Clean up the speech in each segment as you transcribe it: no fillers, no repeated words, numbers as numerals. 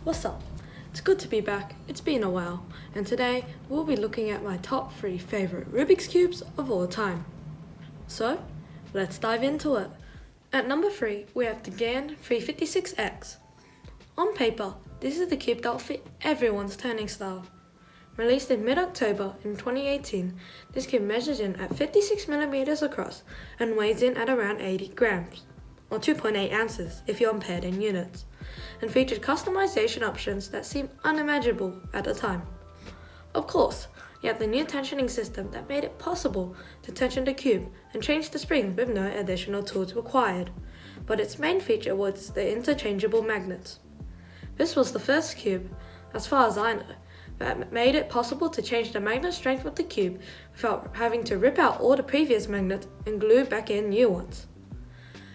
What's up? It's good to be back, it's been a while, and today we'll be looking at my top 3 favourite Rubik's Cubes of all time. So, let's dive into it. At number 3, we have the Dayan 356X. On paper, this is the cube that will fit everyone's turning style. Released in mid-October in 2018, this cube measures in at 56mm across and weighs in at around 80 grams, or 2.8 ounces if you're paired in units, and featured customization options that seemed unimaginable at the time. Of course, you had the new tensioning system that made it possible to tension the cube and change the springs with no additional tools required, but its main feature was the interchangeable magnets. This was the first cube, as far as I know, that made it possible to change the magnet strength of the cube without having to rip out all the previous magnets and glue back in new ones.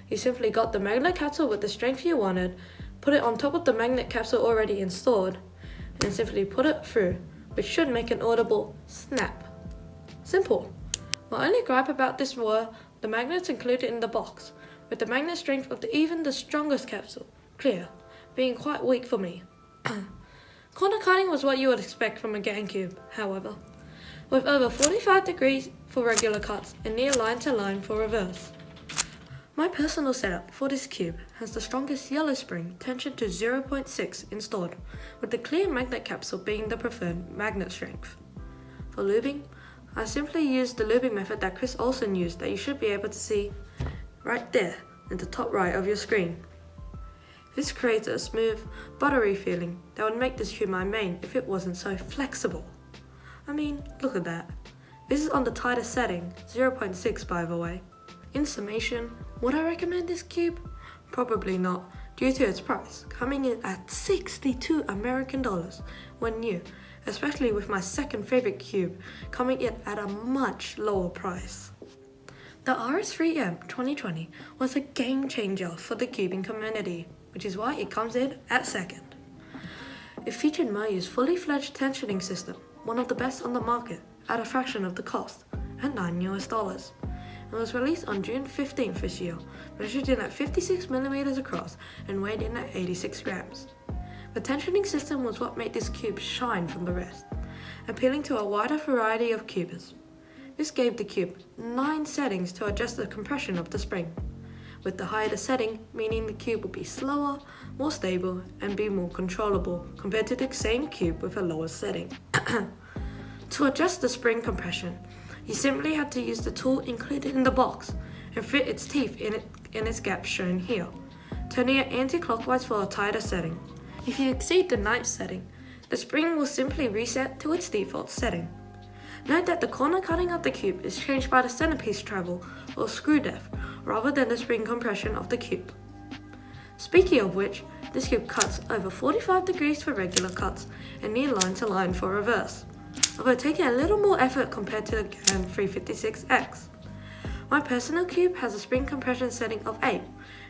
You simply got the magnet capsule with the strength you wanted, put it on top of the magnet capsule already installed, and simply put it through, which should make an audible snap. Simple. My only gripe about this were the magnets included in the box, with the magnet strength of even the strongest capsule, clear, being quite weak for me. Corner cutting was what you would expect from a GameCube, however, with over 45 degrees for regular cuts and near line to line for reverse. My personal setup for this cube has the strongest yellow spring tensioned to 0.6 installed, with the clear magnet capsule being the preferred magnet strength. For lubing, I simply used the lubing method that Chris Olsen used that you should be able to see right there in the top right of your screen. This creates a smooth, buttery feeling that would make this cube my main if it wasn't so flexible. I mean, look at that. This is on the tightest setting, 0.6 by the way. In summation, would I recommend this cube? Probably not, due to its price, coming in at $62 American when new, especially with my second favorite cube coming in at a much lower price. The RS3M 2020 was a game changer for the cubing community, which is why it comes in at second. It featured Mayu's fully fledged tensioning system, one of the best on the market, at a fraction of the cost, at $9 and was released on June 15th this year, measured in at 56mm across and weighed in at 86 grams. The tensioning system was what made this cube shine from the rest, appealing to a wider variety of cubers. This gave the cube 9 settings to adjust the compression of the spring, with the higher the setting meaning the cube would be slower, more stable, and be more controllable compared to the same cube with a lower setting. To adjust the spring compression, you simply had to use the tool included in the box and fit its teeth in its gaps shown here, turning it anti-clockwise for a tighter setting. If you exceed the 9th setting, the spring will simply reset to its default setting. Note that the corner cutting of the cube is changed by the centerpiece travel or screw depth rather than the spring compression of the cube. Speaking of which, this cube cuts over 45 degrees for regular cuts and near line to line for reverse, although taking a little more effort compared to the Dayan 356X. My personal cube has a spring compression setting of 8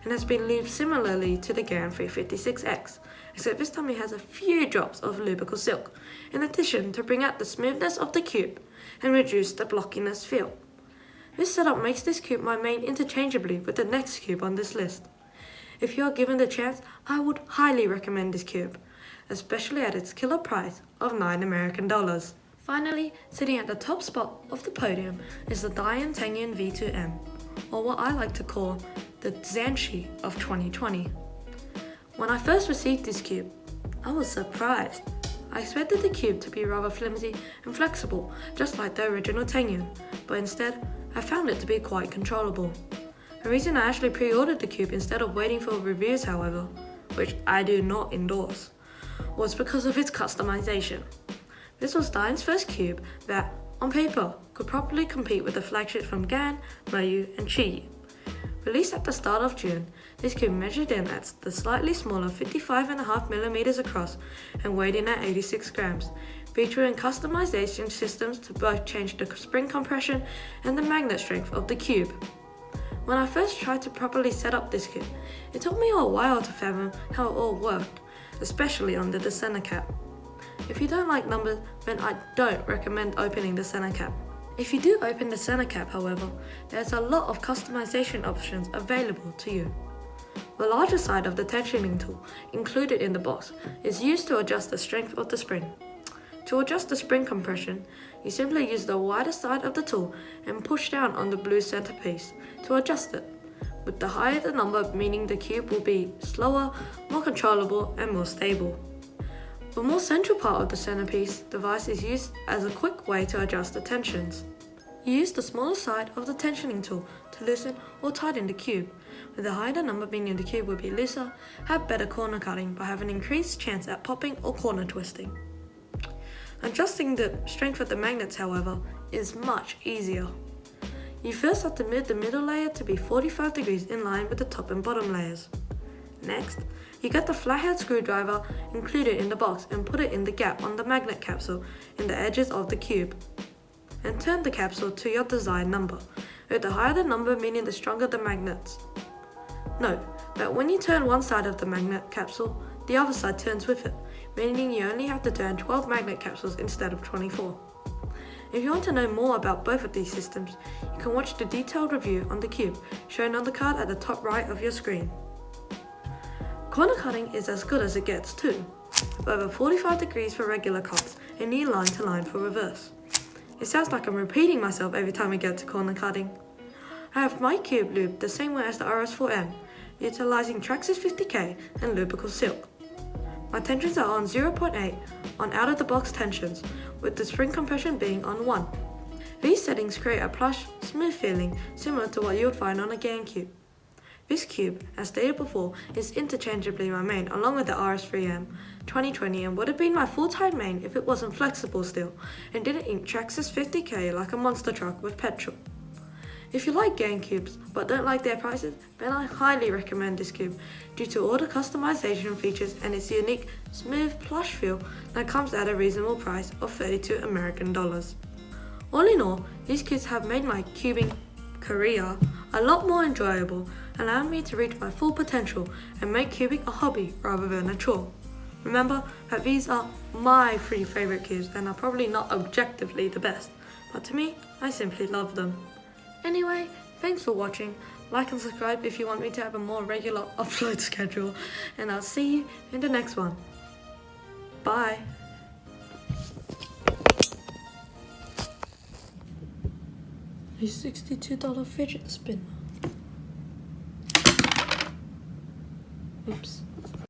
and has been lubed similarly to the Dayan 356X, except this time it has a few drops of Lubicle Silk, in addition to bring out the smoothness of the cube and reduce the blockiness feel. This setup makes this cube my main interchangeably with the next cube on this list. If you are given the chance, I would highly recommend this cube, especially at its killer price of $9 American. Finally, sitting at the top spot of the podium is the Dayan Tengyun V2 M, or what I like to call the Jiaoshi of 2020. When I first received this cube, I was surprised. I expected the cube to be rather flimsy and flexible, just like the original Tengyun, but instead, I found it to be quite controllable. The reason I actually pre-ordered the cube instead of waiting for reviews, however, which I do not endorse, was because of its customization. This was Dayan's first cube that, on paper, could properly compete with the flagships from Gan, Mayu, and Chi. Released at the start of June, this cube measured in at the slightly smaller 55.5mm across and weighed in at 86 grams, featuring customization systems to both change the spring compression and the magnet strength of the cube. When I first tried to properly set up this cube, it took me a while to fathom how it all worked, especially under the center cap. If you don't like numbers, then I don't recommend opening the center cap. If you do open the center cap, however, there's a lot of customization options available to you. The larger side of the tensioning tool, included in the box, is used to adjust the strength of the spring. To adjust the spring compression, you simply use the wider side of the tool and push down on the blue centerpiece to adjust it, with the higher the number meaning the cube will be slower, more controllable and more stable. The more central part of the centerpiece device is used as a quick way to adjust the tensions. You use the smaller side of the tensioning tool to loosen or tighten the cube, with the higher the number meaning the cube will be looser, have better corner cutting but have an increased chance at popping or corner twisting. Adjusting the strength of the magnets, however, is much easier. You first have to move the middle layer to be 45 degrees in line with the top and bottom layers. Next, you get the flathead screwdriver included in the box and put it in the gap on the magnet capsule in the edges of the cube. And turn the capsule to your desired number, with the higher the number meaning the stronger the magnets. Note that when you turn one side of the magnet capsule, the other side turns with it, meaning you only have to turn 12 magnet capsules instead of 24. If you want to know more about both of these systems, you can watch the detailed review on the cube shown on the card at the top right of your screen. Corner cutting is as good as it gets too, with over 45 degrees for regular cuts and near line to line for reverse. It sounds like I'm repeating myself every time we get to corner cutting. I have my cube lubed the same way as the RS4 M, utilizing Traxxas 50K and Lubicle Silk. My tensions are on 0.8 on out-of-the-box tensions, with the spring compression being on 1. These settings create a plush, smooth feeling similar to what you would find on a GameCube. This cube, as stated before, is interchangeably my main along with the RS3M 2020 and would have been my full-time main if it wasn't flexible still and didn't eat Traxxas 50K like a monster truck with petrol. If you like GameCubes but don't like their prices, then I highly recommend this cube due to all the customization features and its unique, smooth, plush feel that comes at a reasonable price of $32 American. All in all, these cubes have made my cubing career a lot more enjoyable, allowing me to reach my full potential and make cubing a hobby rather than a chore. Remember that these are my 3 favorite cubes and are probably not objectively the best, but to me, I simply love them. Anyway, thanks for watching. Like and subscribe if you want me to have a more regular upload schedule, and I'll see you in the next one. Bye! A $62 fidget spinner. Oops.